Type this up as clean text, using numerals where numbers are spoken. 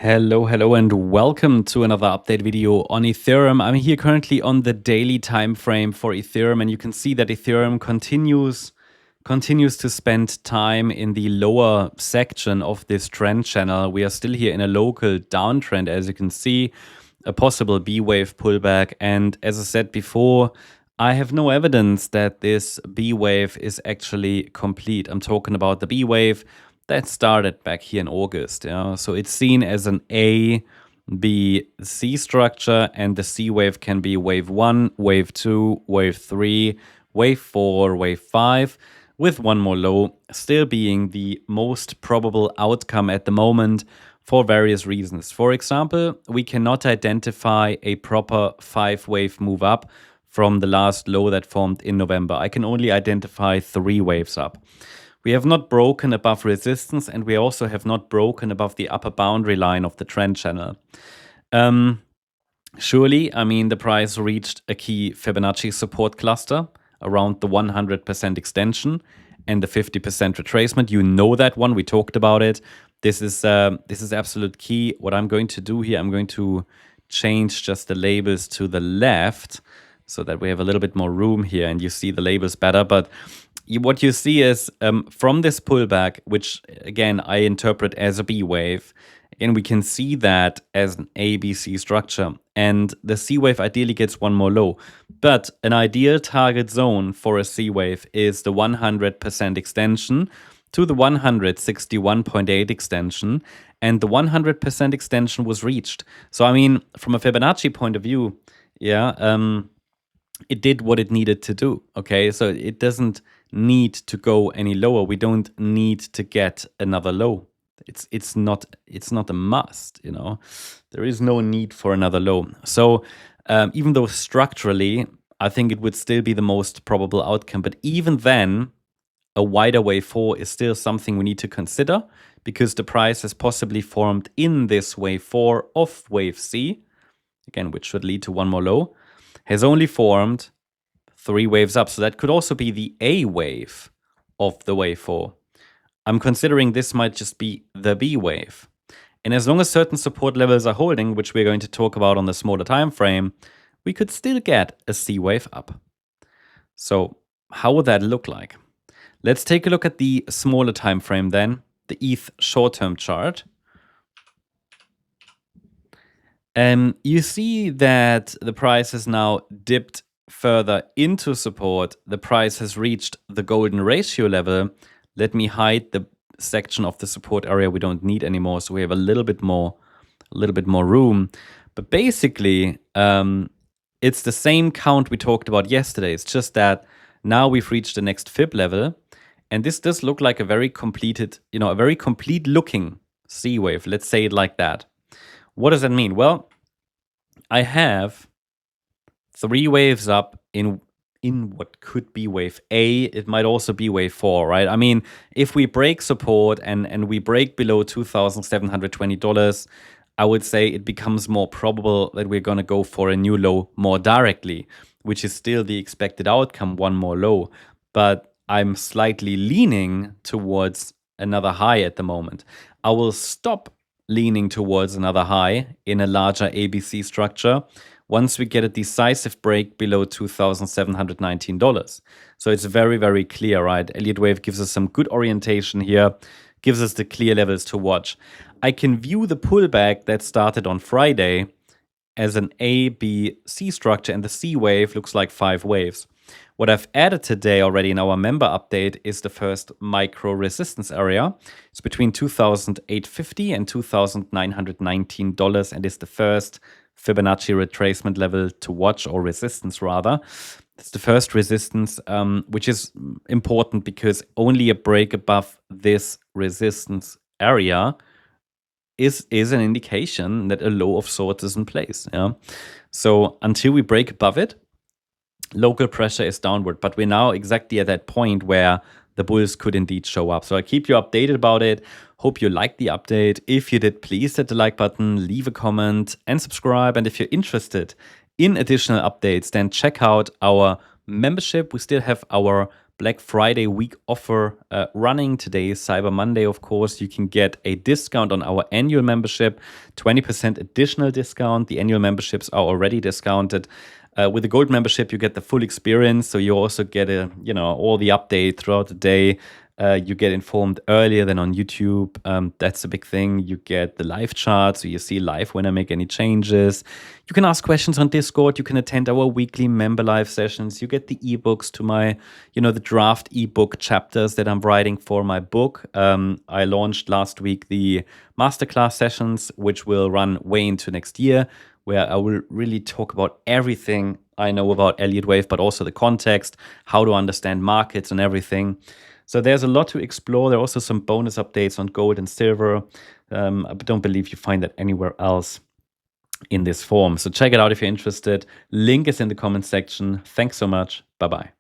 Hello, and welcome to another update video on Ethereum. I'm here currently on the daily time frame for Ethereum, and you can see that Ethereum continues to spend time in the lower section of this trend channel. We are still here in a local downtrend, as you can see, a possible B wave pullback. And as I said before, I have no evidence that this B wave is actually complete. I'm talking about the B wave that started back here in August. So it's seen as an A, B, C structure, and the C wave can be wave 1, wave 2, wave 3, wave 4, wave 5, with one more low, still being the most probable outcome at the moment for various reasons. For example, we cannot identify a proper 5-wave move up from the last low that formed in November. I can only identify 3 waves up. We have not broken above resistance, and we also have not broken above the upper boundary line of the trend channel. Surely, I mean, the price reached a key Fibonacci support cluster around the 100% extension and the 50% retracement. You know that one, we talked about it. This is absolute key. What I'm going to do here, I'm going to change just the labels to the left so that we have a little bit more room here and you see the labels better. But what you see is from this pullback, which again I interpret as a B wave, again we can see that as an ABC structure, and the C wave ideally gets one more low. But an ideal target zone for a C wave is the 100% extension to the 161.8 extension, and the 100% extension was reached. So I mean, from a Fibonacci point of view, it did what it needed to do. Okay, so it doesn't need to go any lower. We don't need to get another low. It's not a must, you know. There is no need for another low. So even though structurally I think it would still be the most probable outcome, but even then a wider wave 4 is still something we need to consider, because the price has possibly formed in this wave 4 of wave C, again, which should lead to one more low, has only formed 3 waves up. So that could also be the A wave of the wave 4. I'm considering this might just be the B wave. And as long as certain support levels are holding, which we're going to talk about on the smaller time frame, we could still get a C wave up. So how would that look like? Let's take a look at the smaller time frame then, the ETH short-term chart. You see that the price has now dipped further into support. The price has reached the golden ratio level. Let me hide the section of the support area we don't need anymore, so we have a little bit more room. But basically, it's the same count we talked about yesterday. It's just that now we've reached the next fib level, and this does look like a very completed, a very complete looking C wave. Let's say it like that. What does that mean? Well, I have 3 waves up in what could be wave A. It might also be wave 4, right? I mean, if we break support and we break below $2,720, I would say it becomes more probable that we're going to go for a new low more directly, which is still the expected outcome, one more low. But I'm slightly leaning towards another high at the moment. I will stop leaning towards another high in a larger ABC structure once we get a decisive break below $2,719. So it's very, very clear, right? Elliott Wave gives us some good orientation here, gives us the clear levels to watch. I can view the pullback that started on Friday as an A, B, C structure, and the C wave looks like 5 waves. What I've added today already in our member update is the first micro resistance area. It's between $2,850 and $2,919, and is the first Fibonacci retracement level to watch, or resistance rather. It's the first resistance, which is important because only a break above this resistance area is an indication that a low of sorts is in place. Yeah? So until we break above it, local pressure is downward, but we're now exactly at that point where the bulls could indeed show up. So I keep you updated about it. Hope you liked the update. If you did, please hit the like button, leave a comment and subscribe. And if you're interested in additional updates, then check out our membership. We still have our Black Friday week offer running. Today is Cyber Monday, of course. You can get a discount on our annual membership, 20% additional discount. The annual memberships are already discounted. With the gold membership, you get the full experience. So you also get all the update throughout the day. You get informed earlier than on YouTube. That's a big thing. You get the live chart, so you see live when I make any changes. You can ask questions on Discord. You can attend our weekly member live sessions. You get the ebooks to my, the draft ebook chapters that I'm writing for my book. I launched last week the masterclass sessions, which will run way into next year, where I will really talk about everything I know about Elliott Wave, but also the context, how to understand markets and everything. So there's a lot to explore. There are also some bonus updates on gold and silver. I don't believe you find that anywhere else in this form. So check it out if you're interested. Link is in the comment section. Thanks so much. Bye-bye.